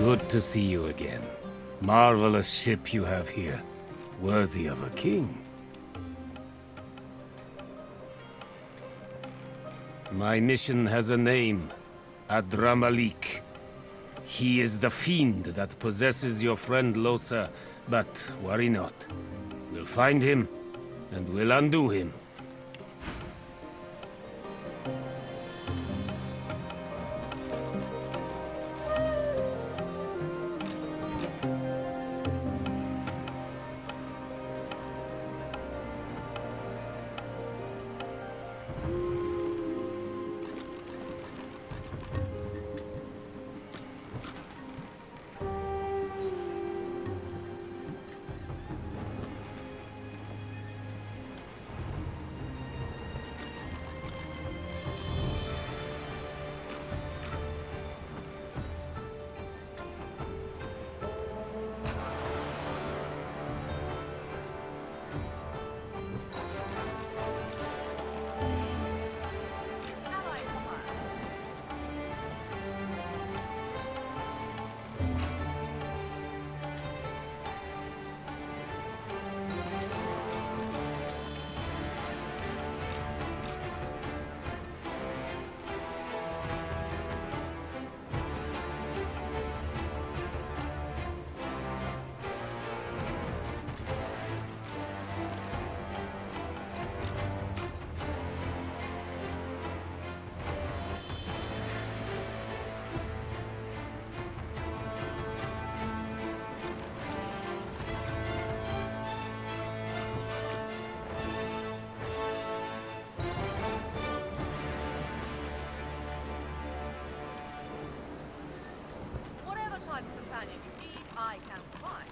Good to see you again. Marvelous ship you have here. Worthy of a king. My mission has a name. Adramalik. He is the fiend that possesses your friend Losa, but worry not. We'll find him, and we'll undo him. Companion you need, I can provide.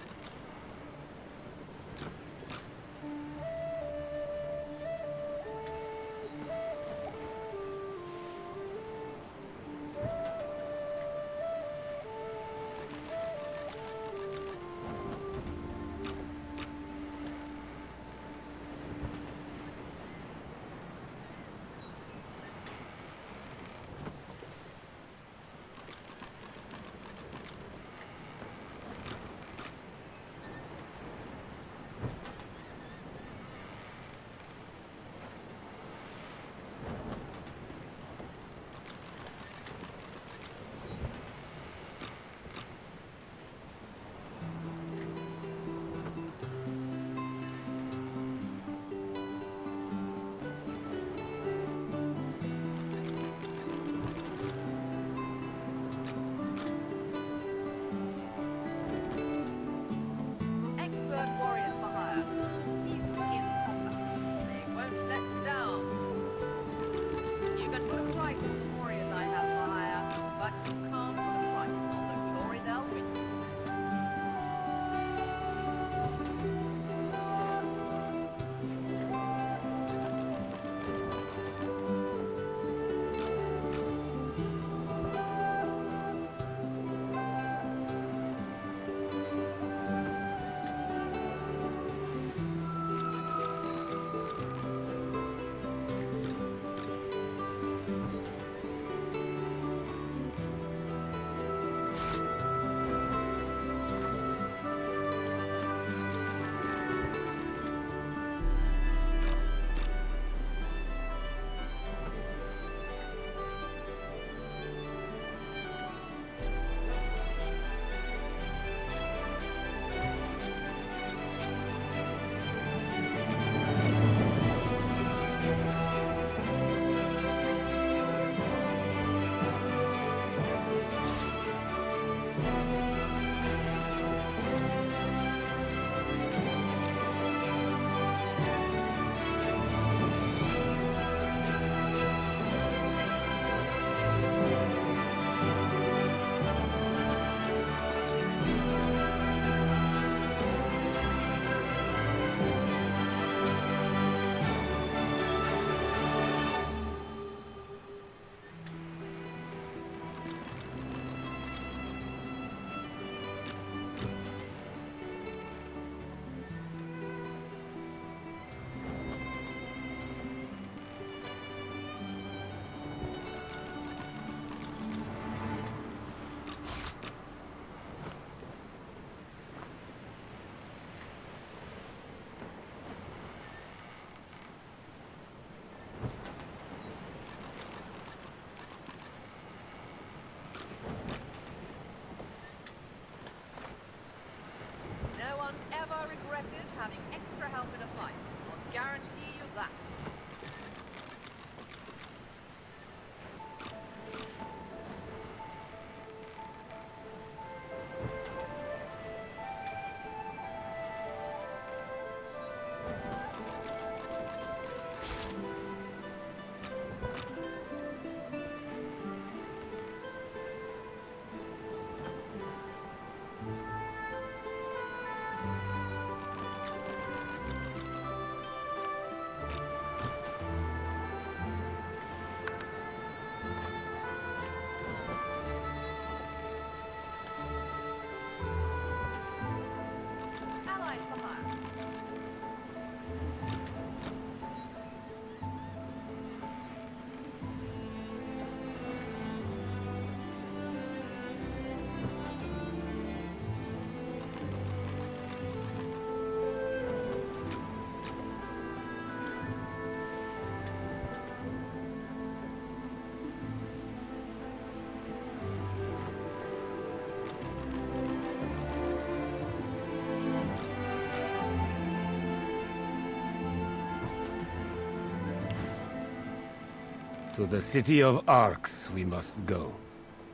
To the city of Arx we must go,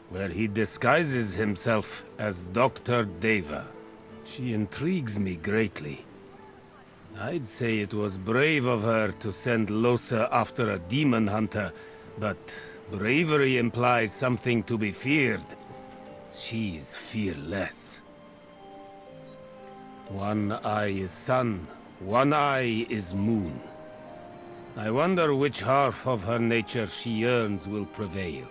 where he disguises himself as Dr. Deva. She intrigues me greatly. I'd say it was brave of her to send Losa after a demon hunter, but bravery implies something to be feared. She's fearless. One eye is sun, one eye is moon. I wonder which half of her nature she yearns will prevail.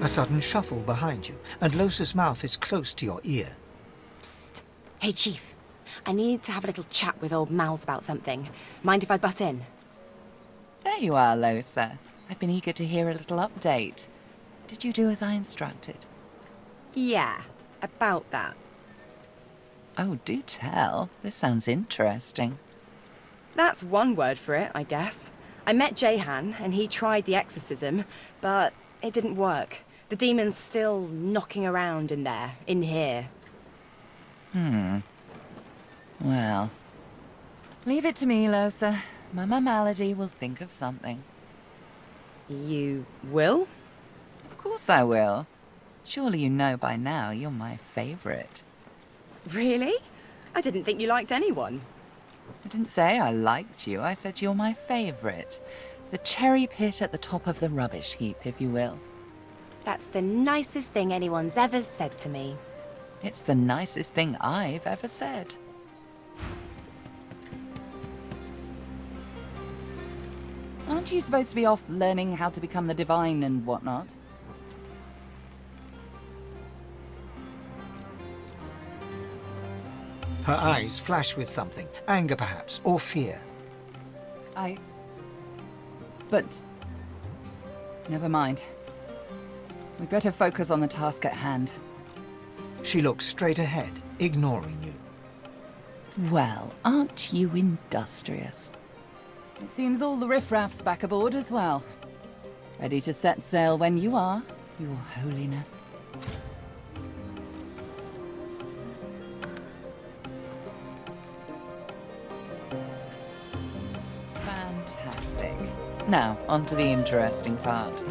A sudden shuffle behind you, and Losa's mouth is close to your ear. Psst. Hey, Chief. I need to have a little chat with old Mal's about something. Mind if I butt in? There you are, Losa. I've been eager to hear a little update. Did you do as I instructed? Yeah, about that. Oh, do tell. This sounds interesting. That's one word for it, I guess. I met Jehan, and he tried the exorcism, but it didn't work. The demon's still knocking around in there, in here. Well, leave it to me, Losa. Mama Malady will think of something. You will? Of course I will. Surely you know by now you're my favorite. Really? I didn't think you liked anyone. I didn't say I liked you. I said you're my favorite. The cherry pit at the top of the rubbish heap, if you will. That's the nicest thing anyone's ever said to me. It's the nicest thing I've ever said. Aren't you supposed to be off learning how to become the divine and whatnot? Her eyes flash with something, anger perhaps, or fear. But... never mind. We'd better focus on the task at hand. She looks straight ahead, ignoring you. Well, aren't you industrious? It seems all the riffraff's back aboard as well. Ready to set sail when you are, Your Holiness. Fantastic. Now, on to the interesting part.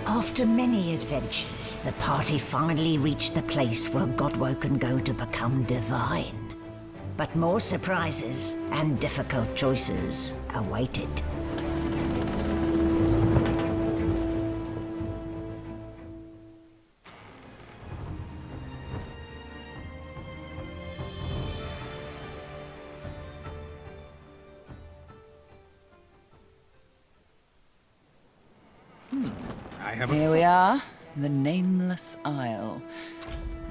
After many adventures, the party finally reached the place where Godwo can go to become divine. But more surprises and difficult choices awaited. Here we are, the Nameless Isle.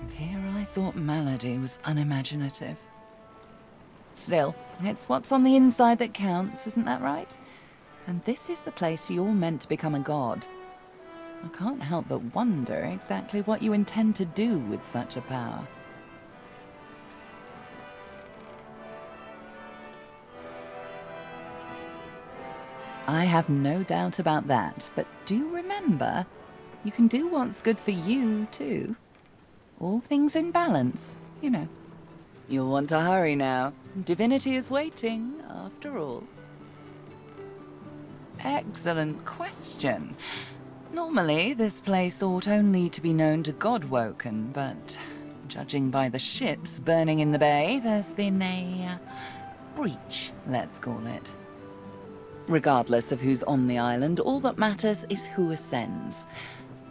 And here I thought Melody was unimaginative. Still, it's what's on the inside that counts, isn't that right? And this is the place you're meant to become a god. I can't help but wonder exactly what you intend to do with such a power. I have no doubt about that, but do remember, you can do what's good for you, too. All things in balance, you know. You'll want to hurry now. Divinity is waiting, after all. Excellent question. Normally, this place ought only to be known to Godwoken, but judging by the ships burning in the bay, there's been a breach, let's call it. Regardless of who's on the island, all that matters is who ascends.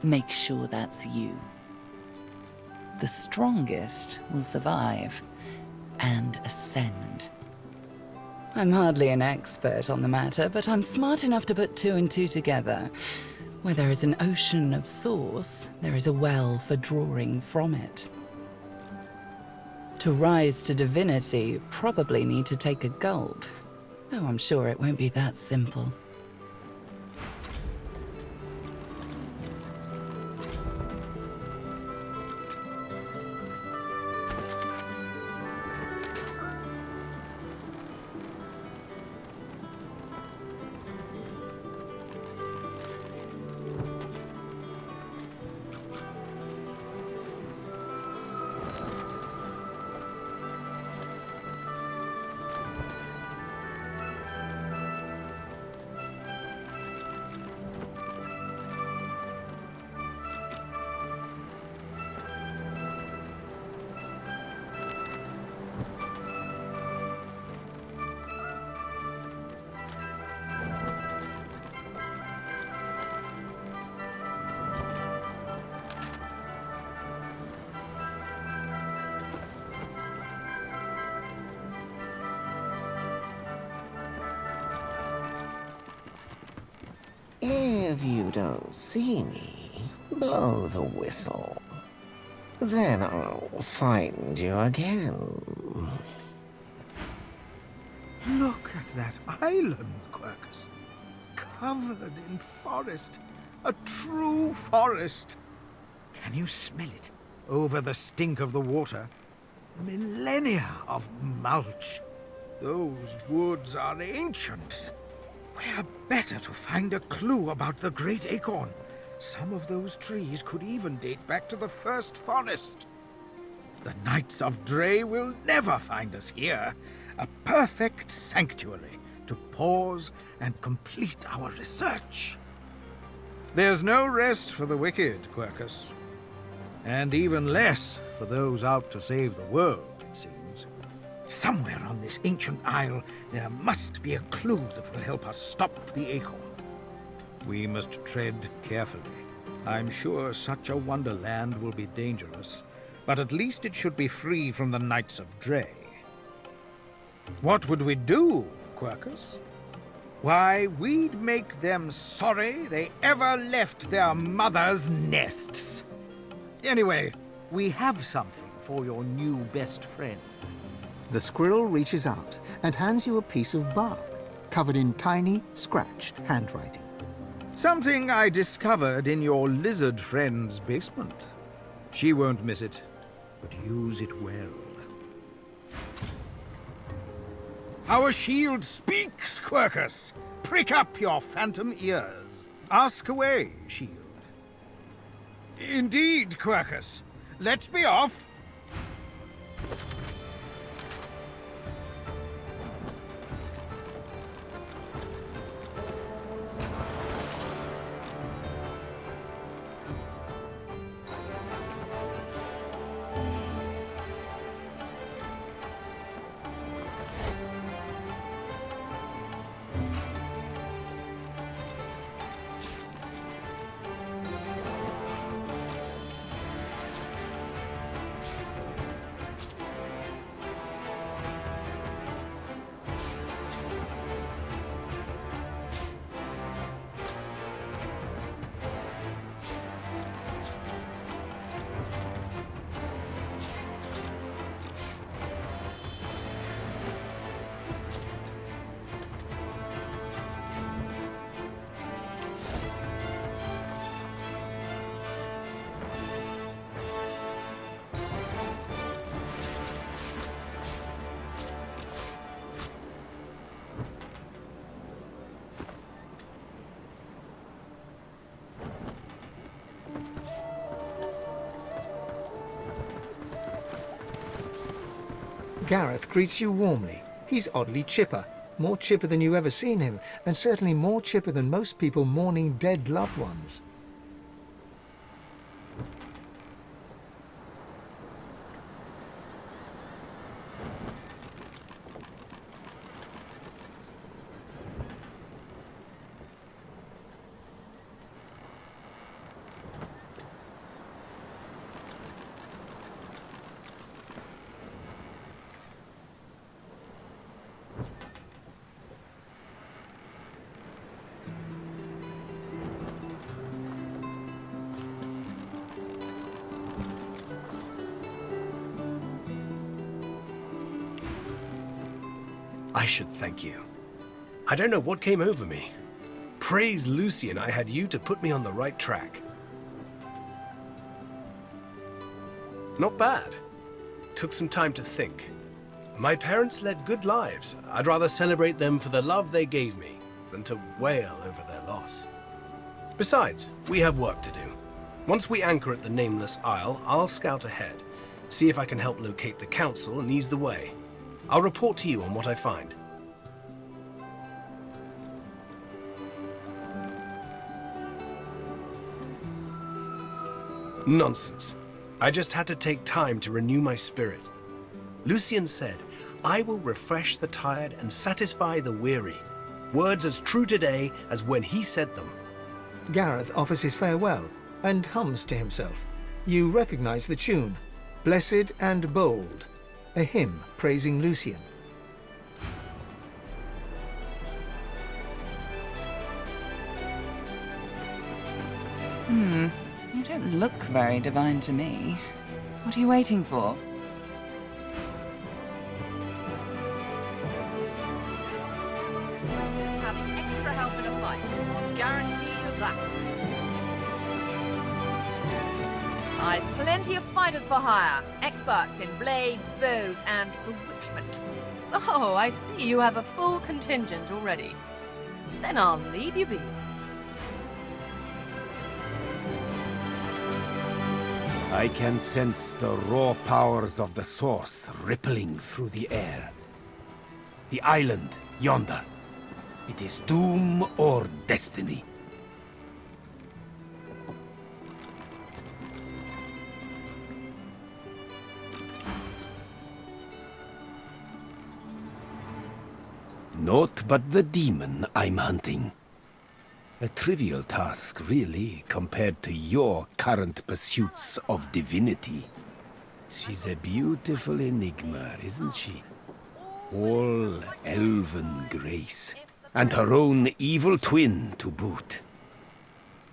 Make sure that's you. The strongest will survive and ascend. I'm hardly an expert on the matter, but I'm smart enough to put two and two together. Where there is an ocean of source, there is a well for drawing from it. To rise to divinity, you probably need to take a gulp. Though I'm sure it won't be that simple. If you don't see me, blow the whistle. Then I'll find you again. Look at that island, Quercus. Covered in forest. A true forest. Can you smell it? Over the stink of the water. Millennia of mulch. Those woods are ancient. Where better to find a clue about the Great Acorn? Some of those trees could even date back to the first forest. The Knights of Dre will never find us here. A perfect sanctuary to pause and complete our research. There's no rest for the wicked, Quercus. And even less for those out to save the world, it seems. Somewhere on this ancient isle, there must be a clue that will help us stop the Acorn. We must tread carefully. I'm sure such a wonderland will be dangerous, but at least it should be free from the Knights of Dre. What would we do, Quercus? Why, we'd make them sorry they ever left their mothers' nests. Anyway, we have something for your new best friend. The squirrel reaches out and hands you a piece of bark, covered in tiny, scratched handwriting. Something I discovered in your lizard friend's basement. She won't miss it, but use it well. Our shield speaks, Quercus. Prick up your phantom ears. Ask away, shield. Indeed, Quercus. Let's be off. Gareth greets you warmly. He's oddly chipper, more chipper than you've ever seen him, and certainly more chipper than most people mourning dead loved ones. I should thank you. I don't know what came over me. Praise Lucian, I had you to put me on the right track. Not bad. Took some time to think. My parents led good lives. I'd rather celebrate them for the love they gave me than to wail over their loss. Besides, we have work to do. Once we anchor at the Nameless Isle, I'll scout ahead, see if I can help locate the council and ease the way. I'll report to you on what I find. Nonsense. I just had to take time to renew my spirit. Lucian said, I will refresh the tired and satisfy the weary. Words as true today as when he said them. Gareth offers his farewell and hums to himself. You recognize the tune, Blessed and Bold, a hymn praising Lucian. You don't look very divine to me. What are you waiting for? Having extra help in a fight. I'll guarantee you that. I've plenty of fighters for hire. Experts in blades, bows, and bewitchment. Oh, I see you have a full contingent already. Then I'll leave you be. I can sense the raw powers of the source rippling through the air. The island, yonder. It is doom or destiny. Naught but the demon I'm hunting. A trivial task, really, compared to your current pursuits of divinity. She's a beautiful enigma, isn't she? All elven grace, and her own evil twin to boot.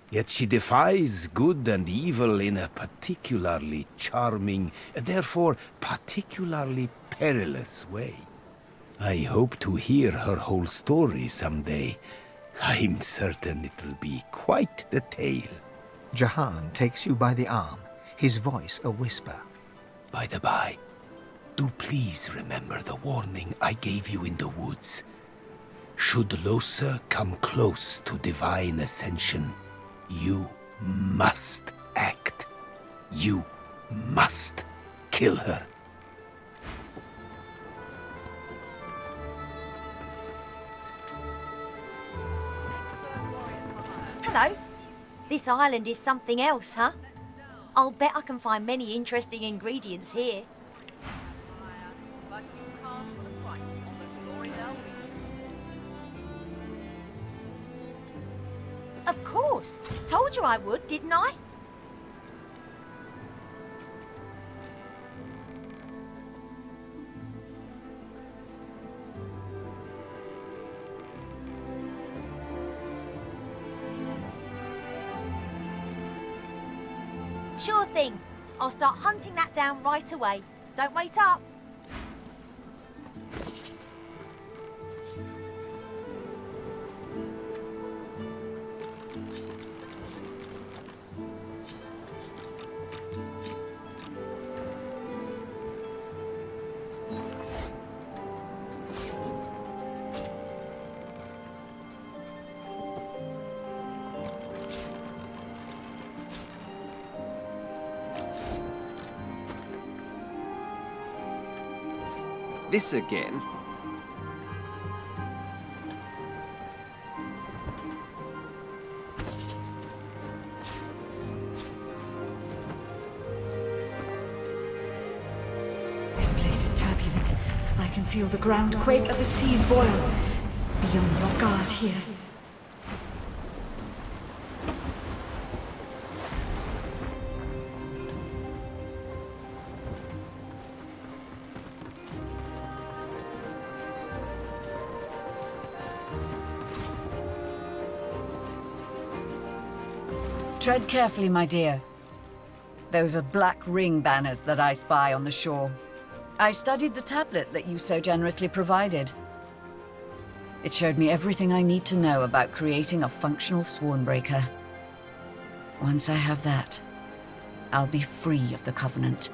Yet she defies good and evil in a particularly charming, therefore particularly perilous way. I hope to hear her whole story someday. I'm certain it'll be quite the tale. Jahan takes you by the arm, his voice a whisper. By the by, do please remember the warning I gave you in the woods. Should Losa come close to divine ascension, you must act. You must kill her. Hello. This island is something else, huh? I'll bet I can find many interesting ingredients here. But you can't put a price on the glory they'll bring. Of course. Told you I would, didn't I? Sure thing. I'll start hunting that down right away. Don't wait up. This again? This place is turbulent. I can feel the ground quake and the seas boil. Be on your guard here. Tread carefully, my dear. Those are black ring banners that I spy on the shore. I studied the tablet that you so generously provided. It showed me everything I need to know about creating a functional Swornbreaker. Once I have that, I'll be free of the Covenant.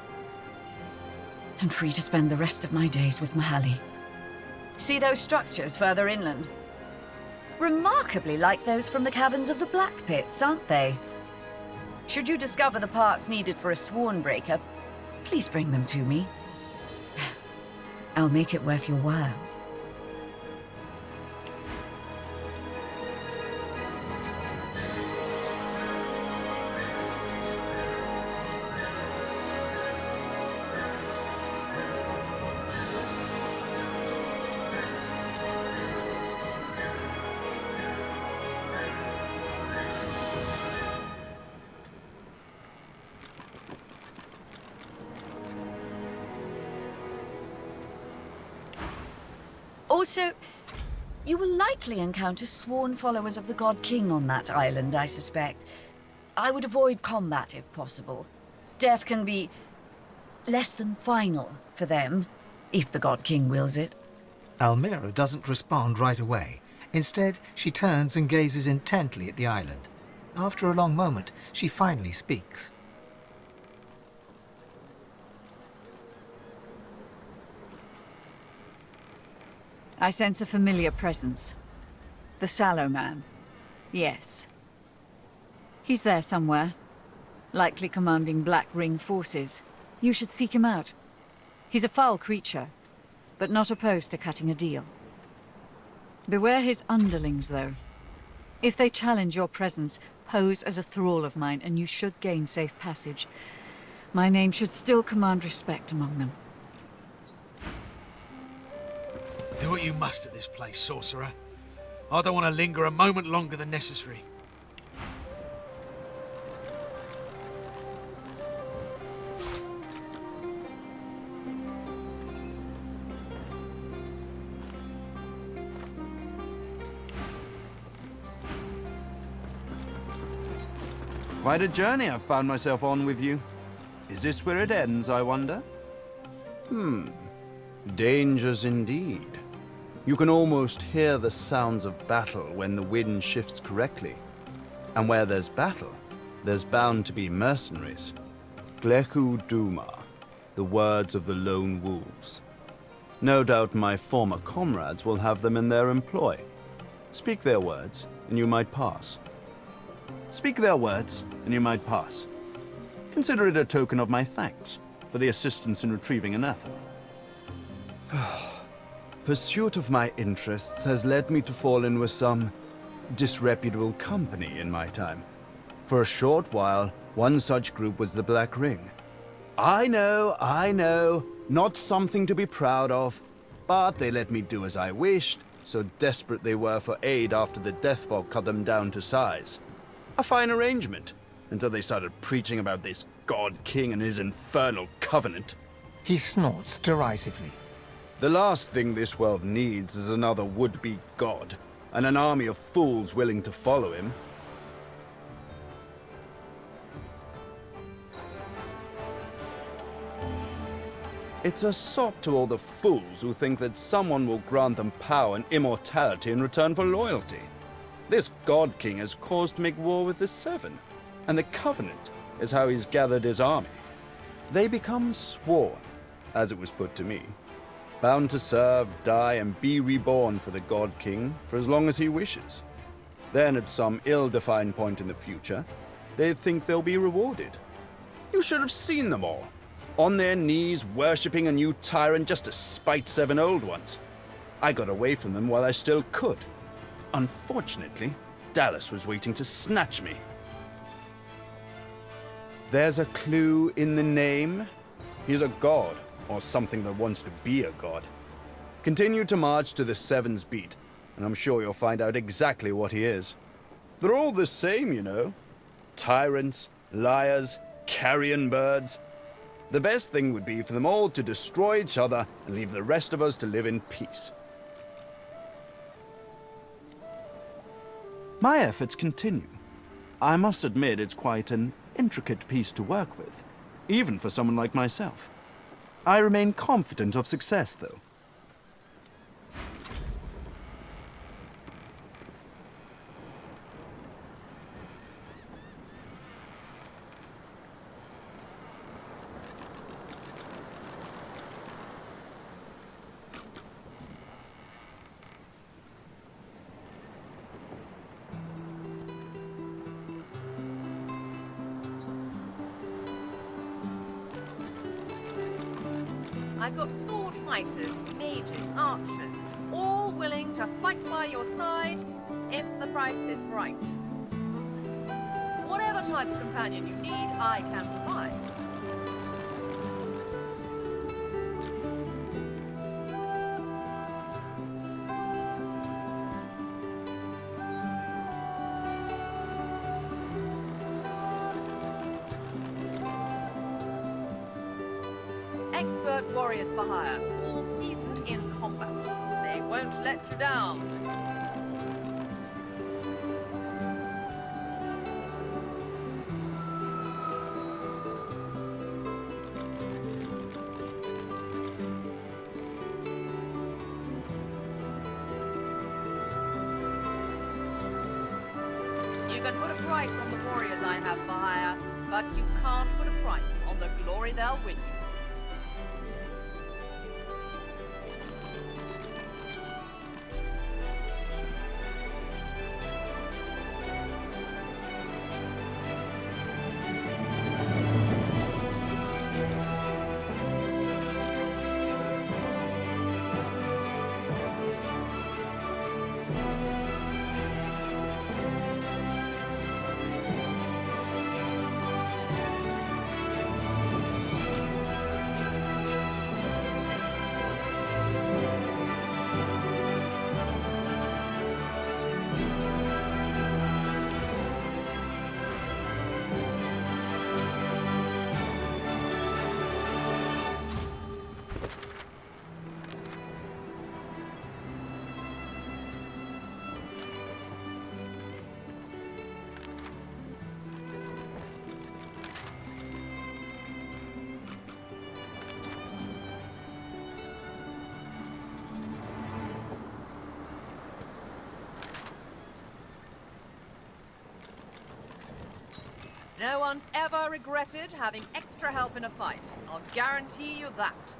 And free to spend the rest of my days with Mahali. See those structures further inland? Remarkably like those from the caverns of the Black Pits, aren't they? Should you discover the parts needed for a Swornbreaker, please bring them to me. I'll make it worth your while. Also, you will likely encounter sworn followers of the God King on that island, I suspect. I would avoid combat if possible. Death can be less than final for them, if the God King wills it. Almira doesn't respond right away. Instead, she turns and gazes intently at the island. After a long moment, she finally speaks. I sense a familiar presence. The Sallow Man. Yes. He's there somewhere. Likely commanding Black Ring forces. You should seek him out. He's a foul creature, but not opposed to cutting a deal. Beware his underlings, though. If they challenge your presence, pose as a thrall of mine, and you should gain safe passage. My name should still command respect among them. Do what you must at this place, sorcerer. I don't want to linger a moment longer than necessary. Quite a journey I've found myself on with you. Is this where it ends, I wonder? Dangers indeed. You can almost hear the sounds of battle when the wind shifts correctly. And where there's battle, there's bound to be mercenaries. Gleku Duma, the words of the lone wolves. No doubt my former comrades will have them in their employ. Speak their words, and you might pass. Speak their words, and you might pass. Consider it a token of my thanks for the assistance in retrieving anathema. Pursuit of my interests has led me to fall in with some disreputable company in my time. For a short while, one such group was the Black Ring. I know, not something to be proud of, but they let me do as I wished, so desperate they were for aid after the Deathfog cut them down to size. A fine arrangement, until they started preaching about this God King and his infernal covenant. He snorts derisively. The last thing this world needs is another would-be god, and an army of fools willing to follow him. It's a sop to all the fools who think that someone will grant them power and immortality in return for loyalty. This God King has caused to make war with the Seven, and the Covenant is how he's gathered his army. They become sworn, as it was put to me. Bound to serve, die, and be reborn for the God King for as long as he wishes. Then, at some ill-defined point in the future, they think they'll be rewarded. You should have seen them all. On their knees, worshipping a new tyrant just to spite 7 old ones. I got away from them while I still could. Unfortunately, Dallas was waiting to snatch me. There's a clue in the name. He's a god, or something that wants to be a god. Continue to march to the Seven's Beat, and I'm sure you'll find out exactly what he is. They're all the same, you know. Tyrants, liars, carrion birds. The best thing would be for them all to destroy each other and leave the rest of us to live in peace. My efforts continue. I must admit it's quite an intricate piece to work with, even for someone like myself. I remain confident of success, though. I've got sword fighters, mages, archers, all willing to fight by your side if the price is right. Whatever type of companion you need, I can provide. Expert warriors for hire, all seasoned in combat. They won't let you down. You can put a price on the warriors I have for hire, but you can't put a price on the glory they'll win you. No one's ever regretted having extra help in a fight. I'll guarantee you that.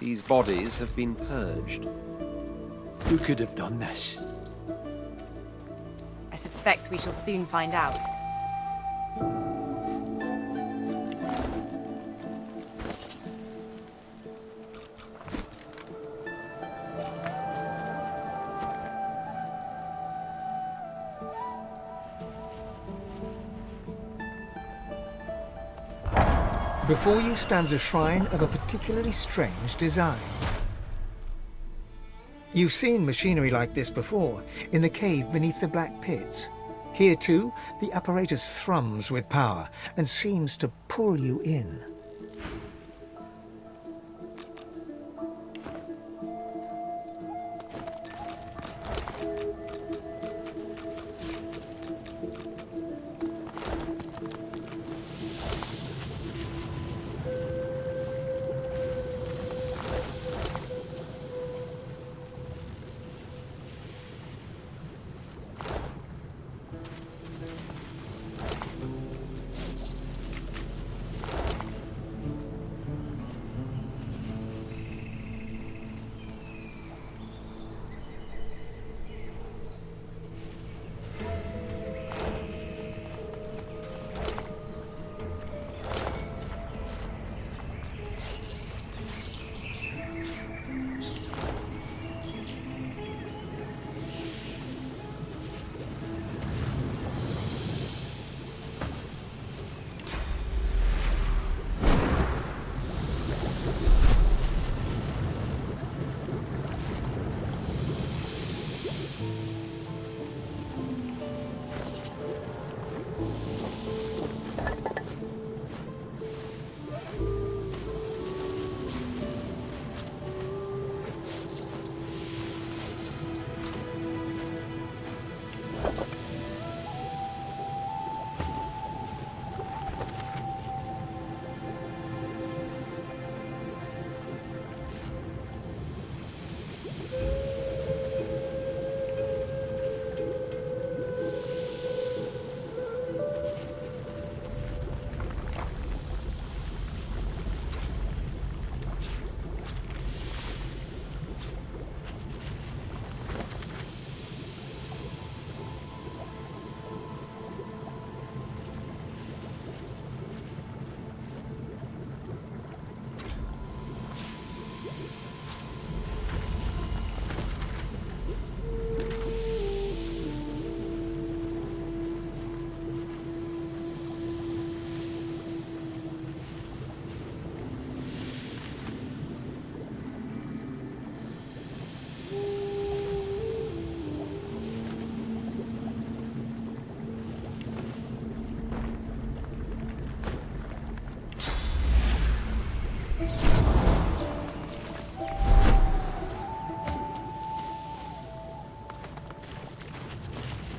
These bodies have been purged. Who could have done this? I suspect we shall soon find out. Before you stands a shrine of a particularly strange design. You've seen machinery like this before, in the cave beneath the Black Pits. Here too, the apparatus thrums with power and seems to pull you in.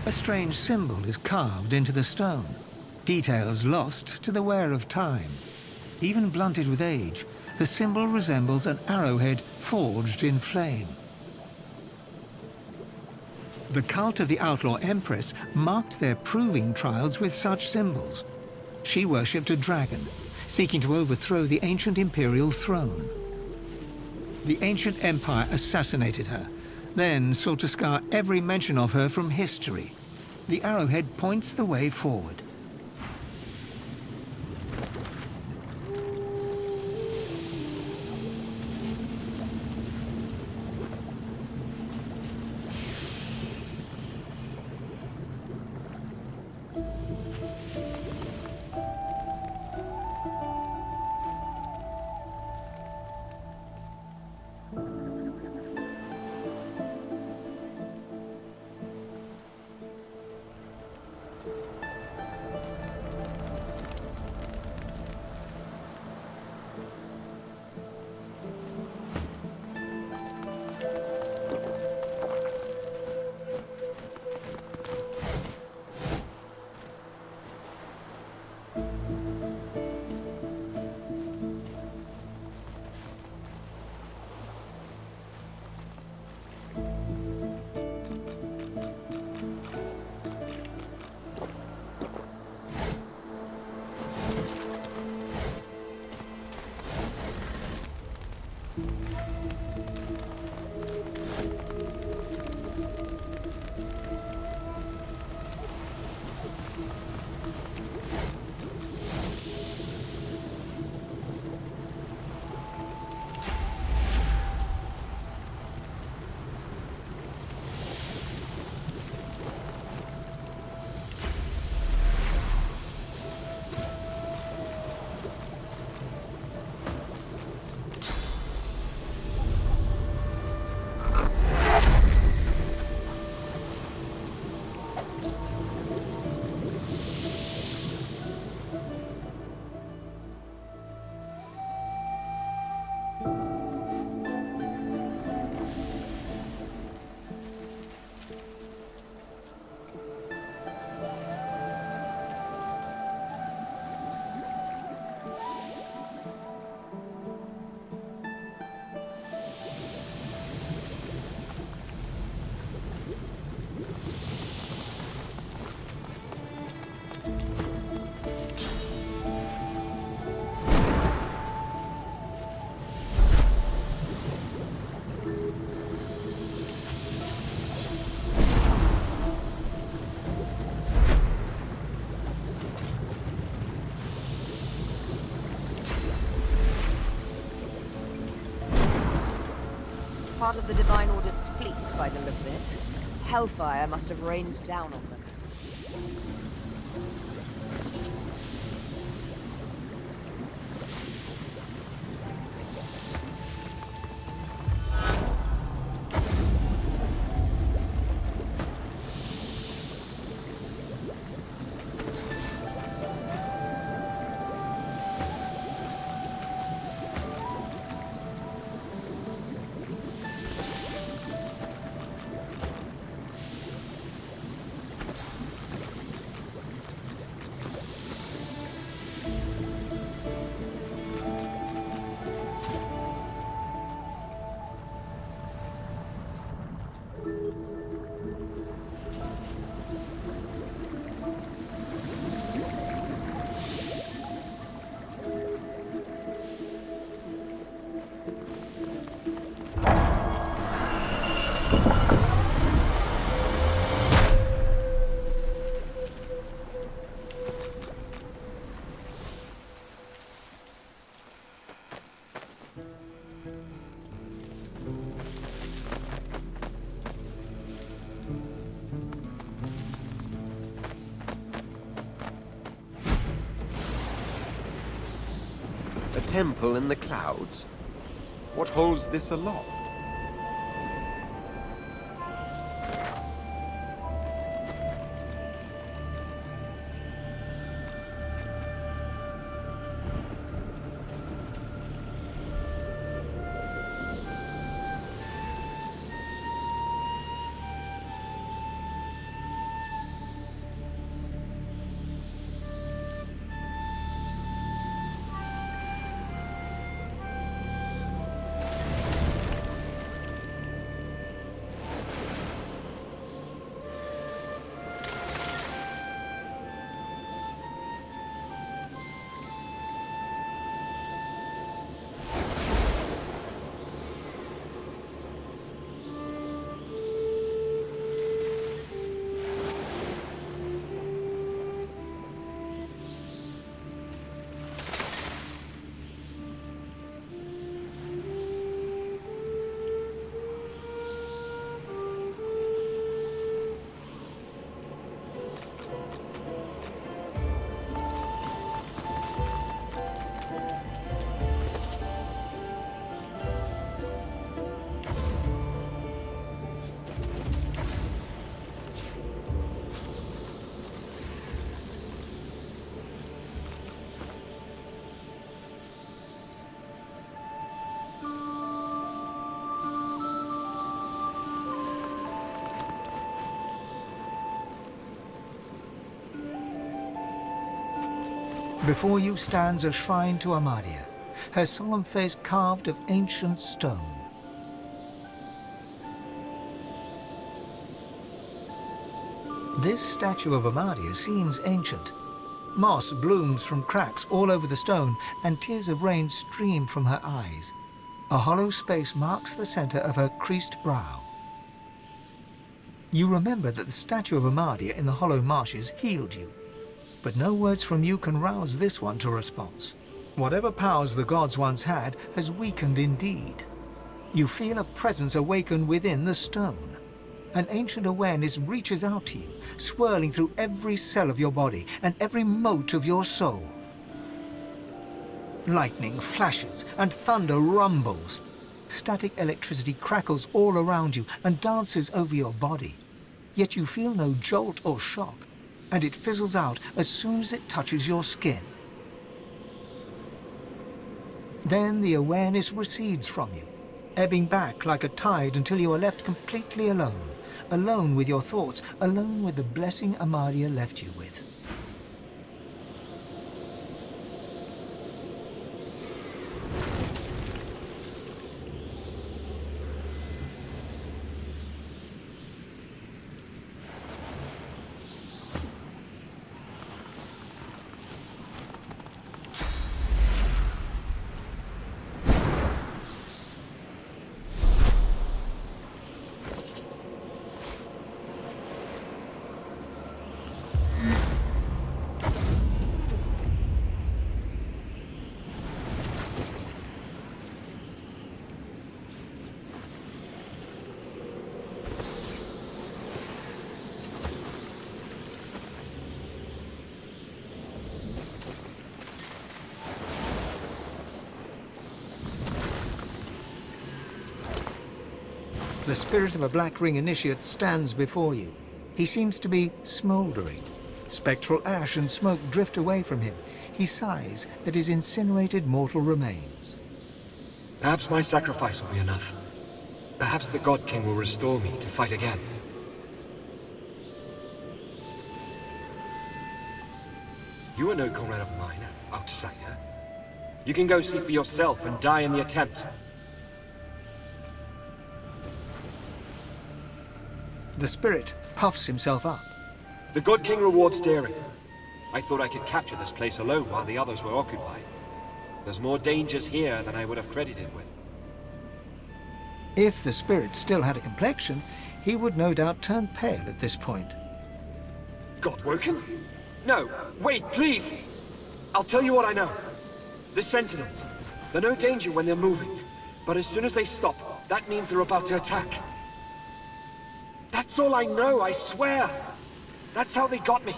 A strange symbol is carved into the stone, details lost to the wear of time. Even blunted with age, the symbol resembles an arrowhead forged in flame. The cult of the Outlaw Empress marked their proving trials with such symbols. She worshipped a dragon, seeking to overthrow the ancient imperial throne. The ancient empire assassinated her, then sought to scar every mention of her from history. The arrowhead points the way forward. Part of the Divine Order's fleet, by the look of it. Hellfire must have rained down on them. temple in the clouds? What holds this aloft? Before you stands a shrine to Amadia, her solemn face carved of ancient stone. This statue of Amadia seems ancient. Moss blooms from cracks all over the stone, and tears of rain stream from her eyes. A hollow space marks the center of her creased brow. You remember that the statue of Amadia in the hollow marshes healed you. But no words from you can rouse this one to response. Whatever powers the gods once had has weakened indeed. You feel a presence awaken within the stone. An ancient awareness reaches out to you, swirling through every cell of your body and every mote of your soul. Lightning flashes and thunder rumbles. Static electricity crackles all around you and dances over your body. Yet you feel no jolt or shock, and it fizzles out as soon as it touches your skin. Then the awareness recedes from you, ebbing back like a tide until you are left completely alone. Alone with your thoughts, alone with the blessing Amadia left you with. The spirit of a Black Ring initiate stands before you. He seems to be smouldering. Spectral ash and smoke drift away from him. He sighs at his incinerated mortal remains. Perhaps my sacrifice will be enough. Perhaps the God King will restore me to fight again. You are no comrade of mine, outsider. You can go see for yourself and die in the attempt. The spirit puffs himself up. The God King rewards daring. I thought I could capture this place alone while the others were occupied. There's more dangers here than I would have credited with. If the spirit still had a complexion, he would no doubt turn pale at this point. Godwoken? No, wait, please! I'll tell you what I know. The Sentinels. They're no danger when they're moving, but as soon as they stop, that means they're about to attack. That's all I know, I swear! That's how they got me.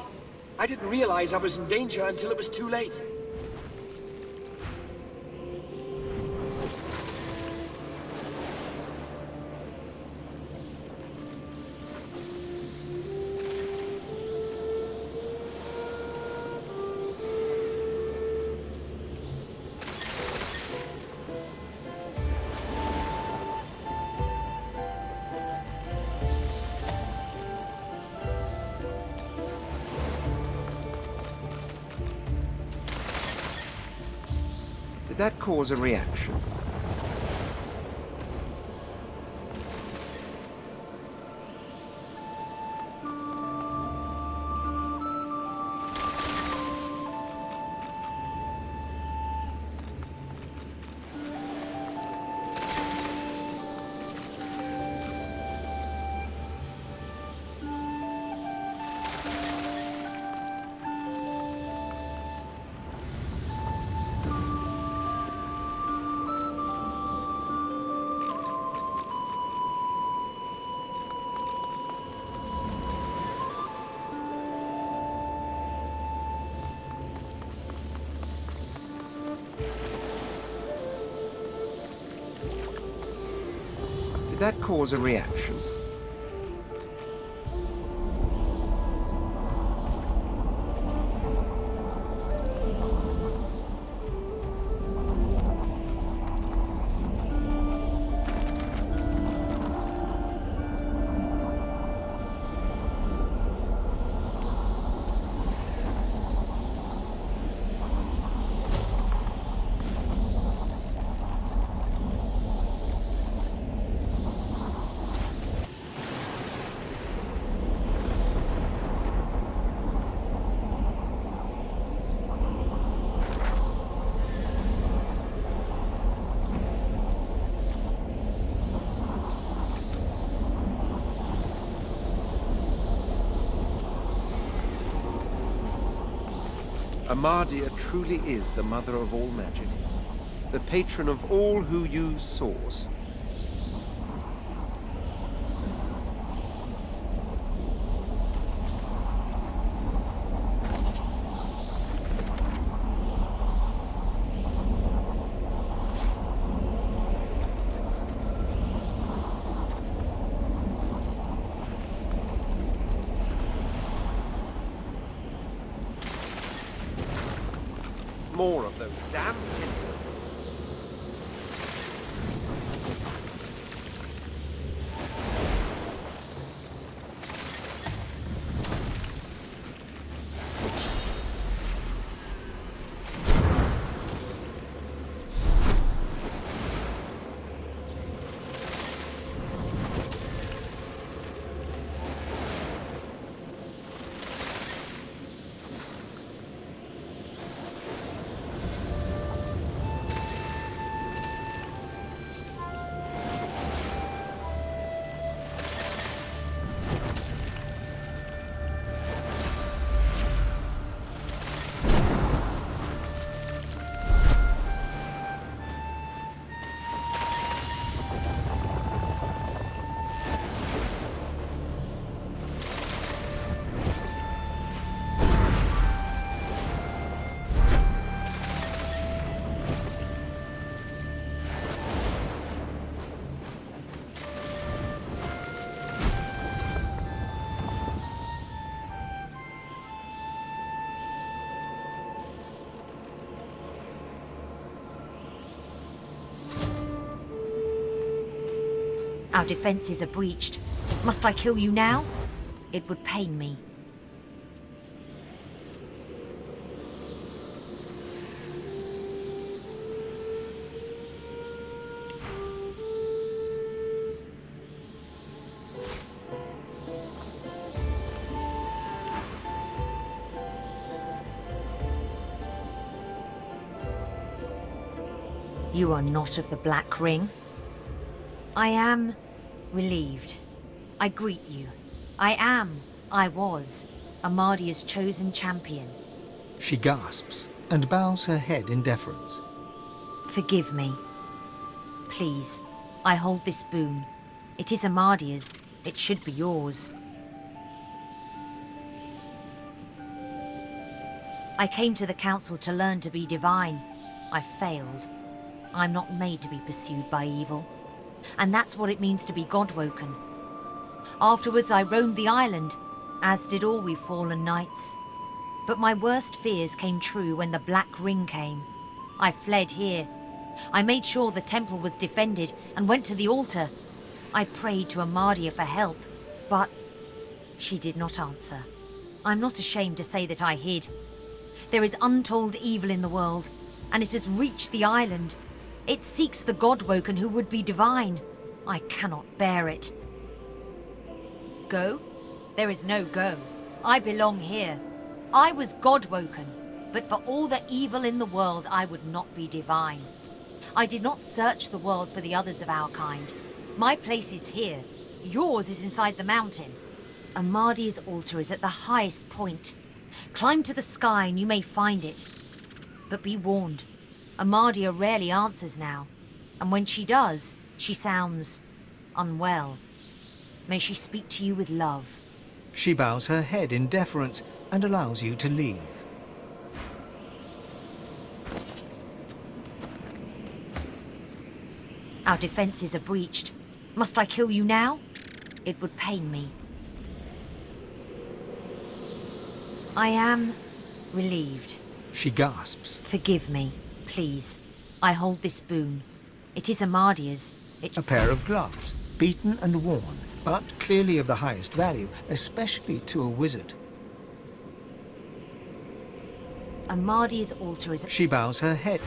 I didn't realize I was in danger until it was too late. Did that cause a reaction? Did that cause a reaction? Amadia truly is the mother of all magic, the patron of all who use swords. More of those damn sentinels. Our defenses are breached. Must I kill you now? It would pain me. You are not of the Black Ring. I am relieved. I greet you. I was, Amadia's chosen champion. She gasps and bows her head in deference. Forgive me. Please, I hold this boon. It is Amadia's. It should be yours. I came to the council to learn to be divine. I failed. I'm not made to be pursued by evil. And that's what it means to be Godwoken. Afterwards, I roamed the island, as did all we fallen knights. But my worst fears came true when the Black Ring came. I fled here. I made sure the temple was defended and went to the altar. I prayed to Amadia for help, but she did not answer. I'm not ashamed to say that I hid. There is untold evil in the world, and it has reached the island. It seeks the Godwoken who would be divine. I cannot bear it. Go? There is no go. I belong here. I was Godwoken, but for all the evil in the world, I would not be divine. I did not search the world for the others of our kind. My place is here. Yours is inside the mountain. Amadia's altar is at the highest point. Climb to the sky and you may find it. But be warned, Amadia rarely answers now. And when she does, she sounds unwell. May she speak to you with love. She bows her head in deference and allows you to leave. Our defenses are breached. Must I kill you now? It would pain me. I am relieved. She gasps. Forgive me, please. I hold this boon. It is Amadia's. A pair of gloves, beaten and worn, but clearly of the highest value, especially to a wizard. Amadia's altar is... She bows her head.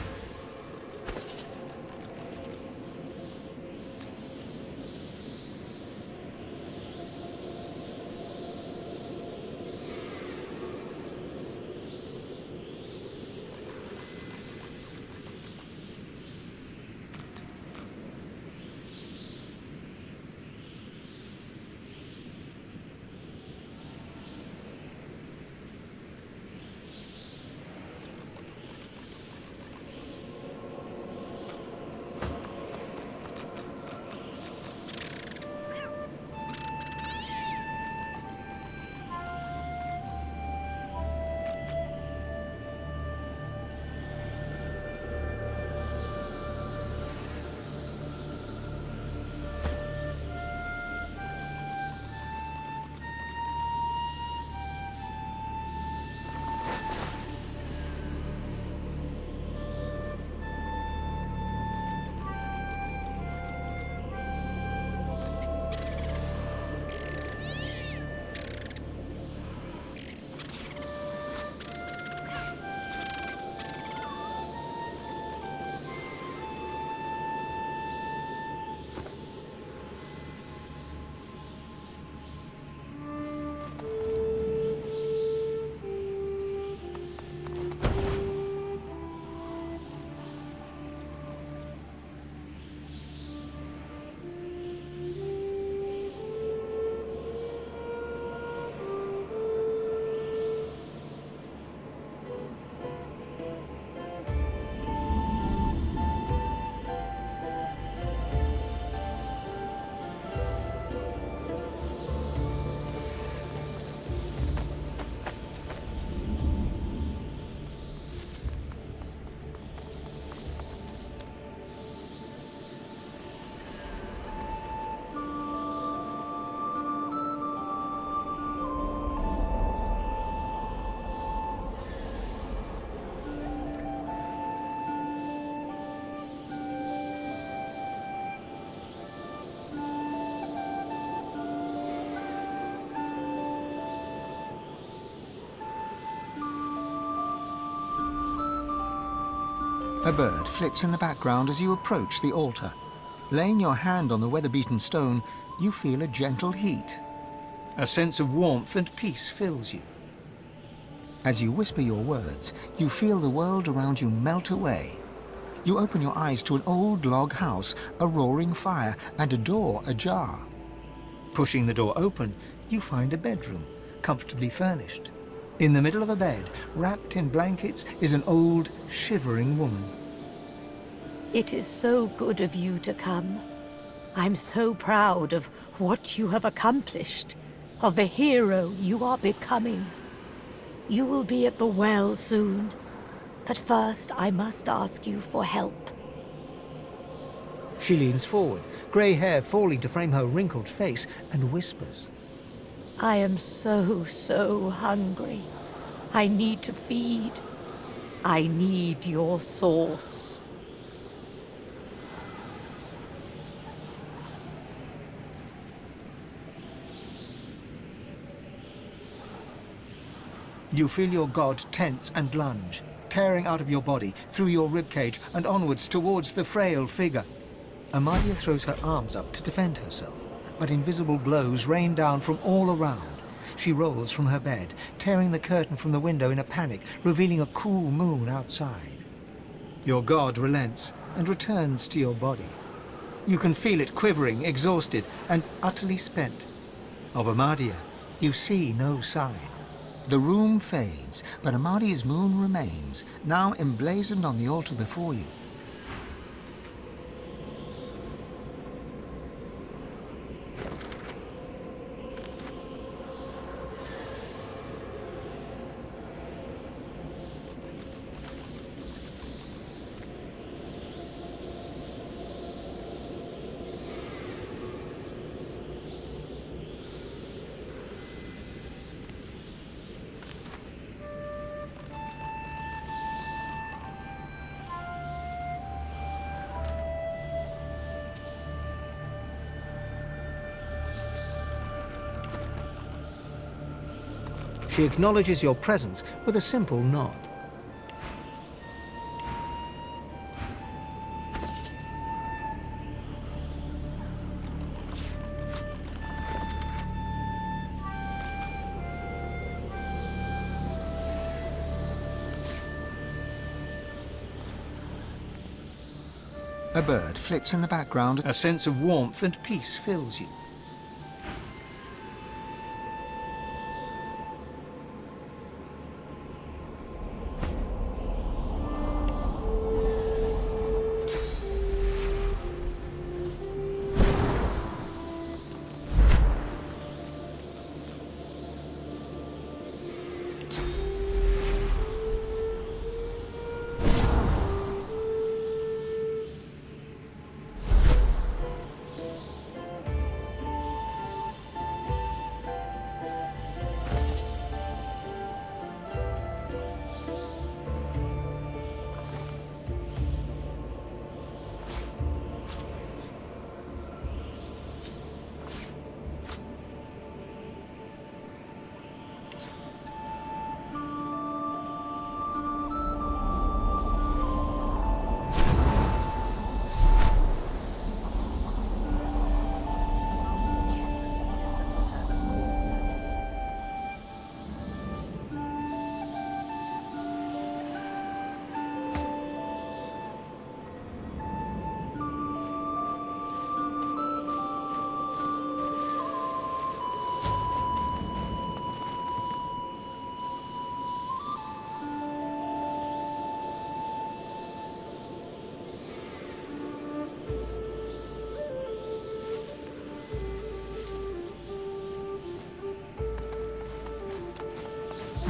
A bird flits in the background as you approach the altar. Laying your hand on the weather-beaten stone, you feel a gentle heat. A sense of warmth and peace fills you. As you whisper your words, you feel the world around you melt away. You open your eyes to an old log house, a roaring fire, and a door ajar. Pushing the door open, you find a bedroom, comfortably furnished. In the middle of a bed, wrapped in blankets, is an old, shivering woman. It is so good of you to come. I'm so proud of what you have accomplished, of the hero you are becoming. You will be at the well soon, but first I must ask you for help. She leans forward, grey hair falling to frame her wrinkled face, and whispers. I am so hungry. I need to feed. I need your sauce. You feel your god tense and lunge. tearing out of your body, through your ribcage, and onwards towards the frail figure. Amadia throws her arms up to defend herself, but invisible blows rain down from all around. She rolls from her bed, tearing the curtain from the window in a panic, revealing a cool moon outside. Your god relents and returns to your body. You can feel it quivering, exhausted, and utterly spent. Of Amadia, you see no sign. The room fades, but Amadia's moon remains, now emblazoned on the altar before you. She acknowledges your presence with a simple nod. A bird flits in the background. A sense of warmth and peace fills you.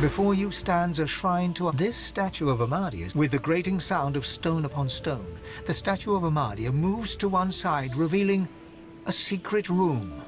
Before you stands a shrine to this statue of Amadia with the grating sound of stone upon stone. The statue of Amadia moves to one side, revealing a secret room.